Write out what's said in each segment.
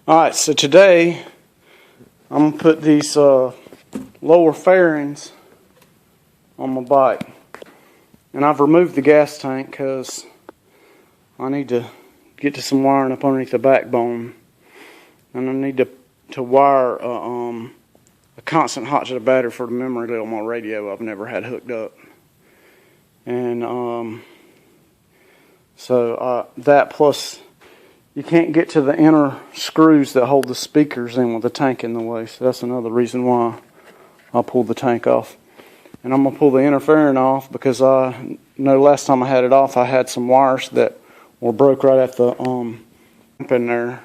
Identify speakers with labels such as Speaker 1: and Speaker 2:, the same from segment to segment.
Speaker 1: Alright, so today I'm going to put these lower fairings on my bike. And I've removed the gas tank because I need to get to some wiring up underneath the backbone. And I need to wire a constant hot jet battery for the memory lid on my radio I've never had hooked up. And so that plus you can't get to the inner screws that hold the speakers in with the tank in the way. So that's another reason why I pulled the tank off. And I'm going to pull the inner fairing off because I know last time I had it off I had some wires that were broke right at the in there.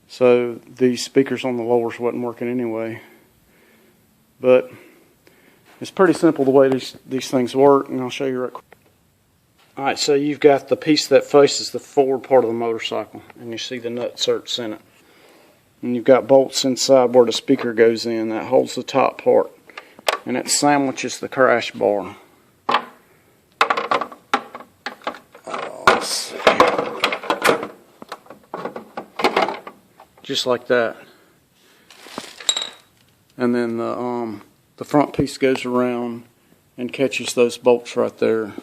Speaker 1: So these speakers on the lowers wasn't working anyway. But it's pretty simple the way these things work, and I'll show you right quick. Alright, so you've got the piece that faces the forward part of the motorcycle, and you see the nut inserts in it. And you've got bolts inside where the speaker goes in that holds the top part, and it sandwiches the crash bar. Let's see. Just like that. And then the front piece goes around and catches those bolts right there.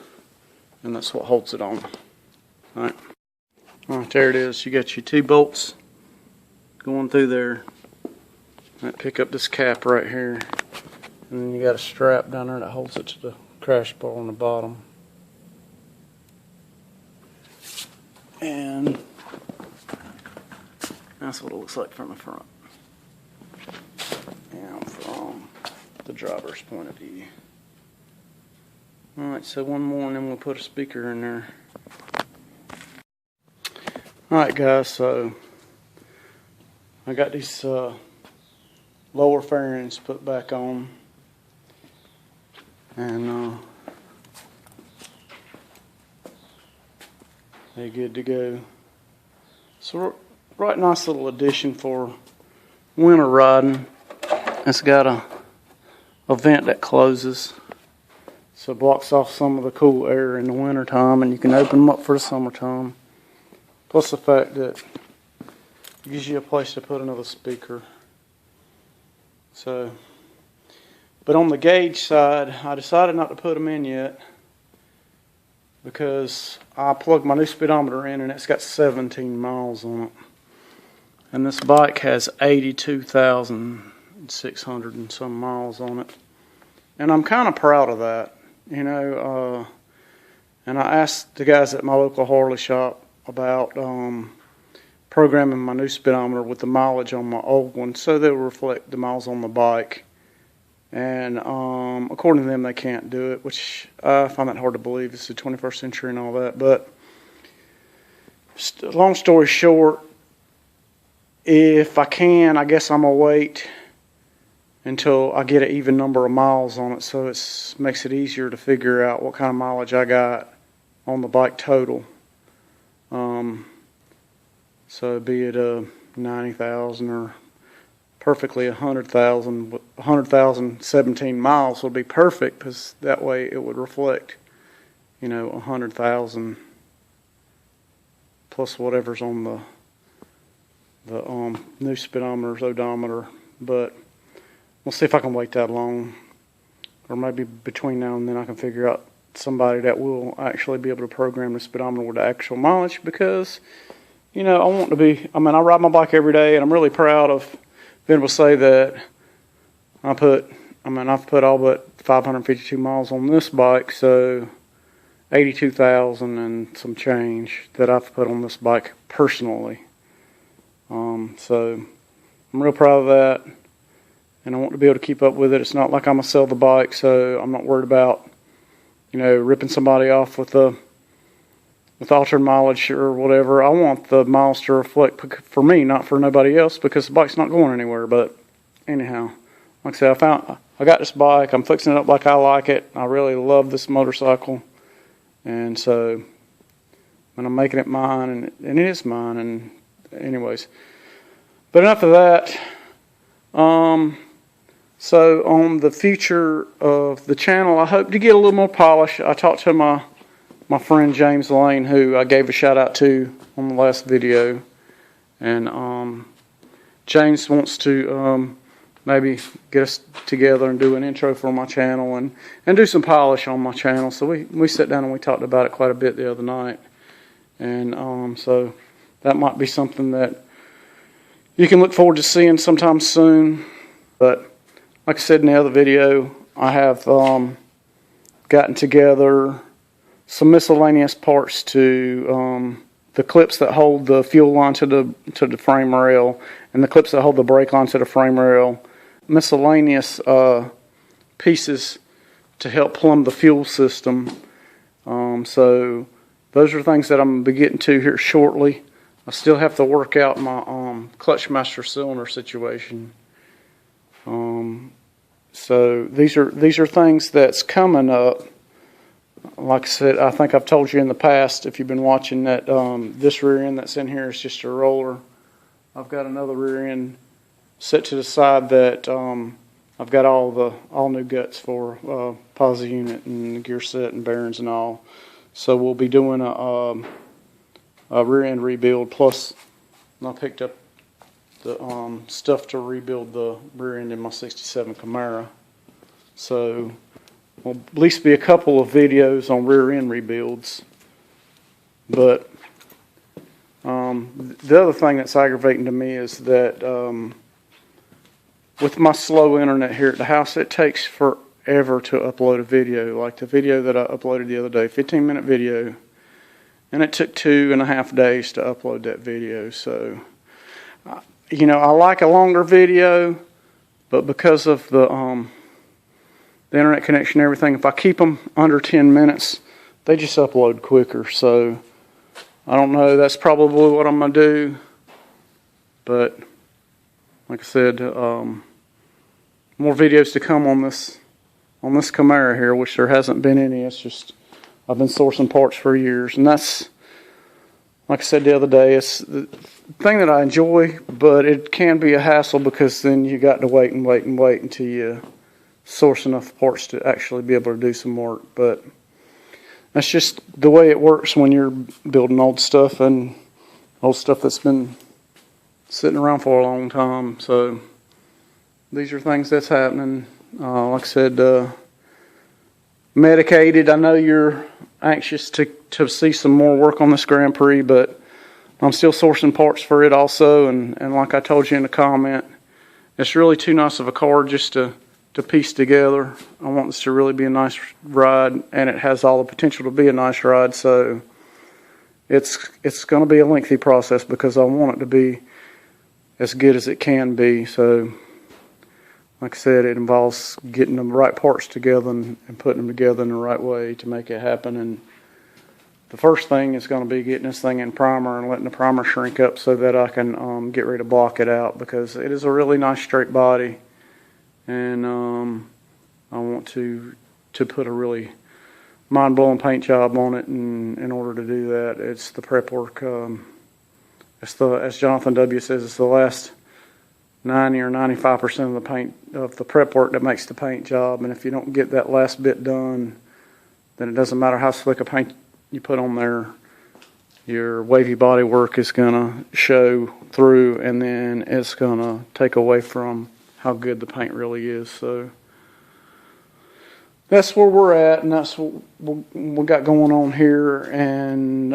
Speaker 1: And that's what holds it on. Alright, there it is. You got your two bolts going through there. That pick up this cap right here. And then you got a strap down there that holds it to the crash bar on the bottom. And that's what it looks like from the front. And from the driver's point of view. Alright, so one more and then we'll put a speaker in there. Alright guys, so I got these lower fairings put back on. And they're good to go. So right, nice little addition for winter riding. It's got a vent that closes. So it blocks off some of the cool air in the winter time, and you can open them up for the summertime. Plus the fact that it gives you a place to put another speaker. So, but on the gauge side, I decided not to put them in yet because I plugged my new speedometer in and it's got 17 miles on it. And this bike has 82,600 and some miles on it. And I'm kind of proud of that. You know, and I asked the guys at my local Harley shop about programming my new speedometer with the mileage on my old one so they will reflect the miles on the bike. And according to them, they can't do it, which I find that hard to believe. It's the 21st century and all that. But long story short, if I can, I guess I'm going to wait until I get an even number of miles on it, so it makes it easier to figure out what kind of mileage I got on the bike total. So be it 90,000 or perfectly 100,000. 100,000 17 miles would be perfect because that way it would reflect, you know, 100,000 plus whatever's on the new speedometer's odometer. But we'll see if I can wait that long, or maybe between now and then I can figure out somebody that will actually be able to program the speedometer with the actual mileage because, you know, I ride my bike every day and I'm really proud of being able to say that I've put all but 552 miles on this bike, so 82,000 and some change that I've put on this bike personally. So I'm real proud of that. And I want to be able to keep up with it. It's not like I'm going to sell the bike, so I'm not worried about, you know, ripping somebody off with altered mileage or whatever. I want the miles to reflect for me, not for nobody else, because the bike's not going anywhere. But anyhow, like I said, I got this bike. I'm fixing it up like I like it. I really love this motorcycle. And so when I'm making it mine, and it is mine, and anyways. But enough of that. So on the future of the channel, I hope to get a little more polish. I talked to my friend James Lane, who I gave a shout out to on the last video, And James wants to maybe get us together and do an intro for my channel and do some polish on my channel. So we sat down and we talked about it quite a bit the other night. And so that might be something that you can look forward to seeing sometime soon. But like I said in the other video, I have gotten together some miscellaneous parts to the clips that hold the fuel line to the frame rail and the clips that hold the brake line to the frame rail. Miscellaneous pieces to help plumb the fuel system. So those are things that I'm going to be getting to here shortly. I still have to work out my clutch master cylinder situation. So these are things that's coming up. Like I said, I think I've told you in the past, if you've been watching, that this rear end that's in here is just a roller. I've got another rear end set to the side that I've got all new guts for, posi unit and gear set and bearings and all. So we'll be doing a rear end rebuild, plus I picked up the stuff to rebuild the rear end in my 67 Camaro. So will at least be a couple of videos on rear end rebuilds. But the other thing that's aggravating to me is that with my slow internet here at the house, it takes forever to upload a video. Like the video that I uploaded the other day, 15-minute video, and it took 2.5 days to upload that video. So, you know, I like a longer video, but because of the internet connection and everything, if I keep them under 10 minutes, they just upload quicker. So I don't know, that's probably what I'm going to do. But like I said, more videos to come on this Camaro here, which there hasn't been any. It's just I've been sourcing parts for years, and that's, like I said the other day, it's the thing that I enjoy, but it can be a hassle because then you got to wait until you source enough parts to actually be able to do some work. But that's just the way it works when you're building old stuff, and old stuff that's been sitting around for a long time. So these are things that's happening. Like I said, medicated. I know you're anxious to see some more work on this Grand Prix, but I'm still sourcing parts for it also. And like I told you in the comment, it's really too nice of a car just to piece together. I want this to really be a nice ride, and it has all the potential to be a nice ride. So it's going to be a lengthy process because I want it to be as good as it can be. So like I said, it involves getting the right parts together and putting them together in the right way to make it happen. And the first thing is going to be getting this thing in primer and letting the primer shrink up so that I can get ready to block it out, because it is a really nice straight body. And I want to put a really mind-blowing paint job on it, and in order to do that, it's the prep work. As Jonathan W. says, it's the last 90 or 95% of the paint of the prep work that makes the paint job. And if you don't get that last bit done, then it doesn't matter how slick a paint you put on there, your wavy body work is gonna show through, and then it's gonna take away from how good the paint really is. So that's where we're at, and that's what we got going on here. And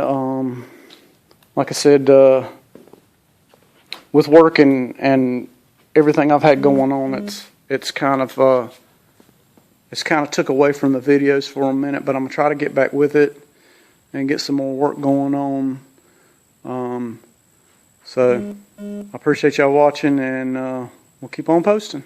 Speaker 1: like I said, with work and everything I've had going on, it's kind of took away from the videos for a minute, but I'm gonna try to get back with it and get some more work going on. So I appreciate y'all watching, and we'll keep on posting.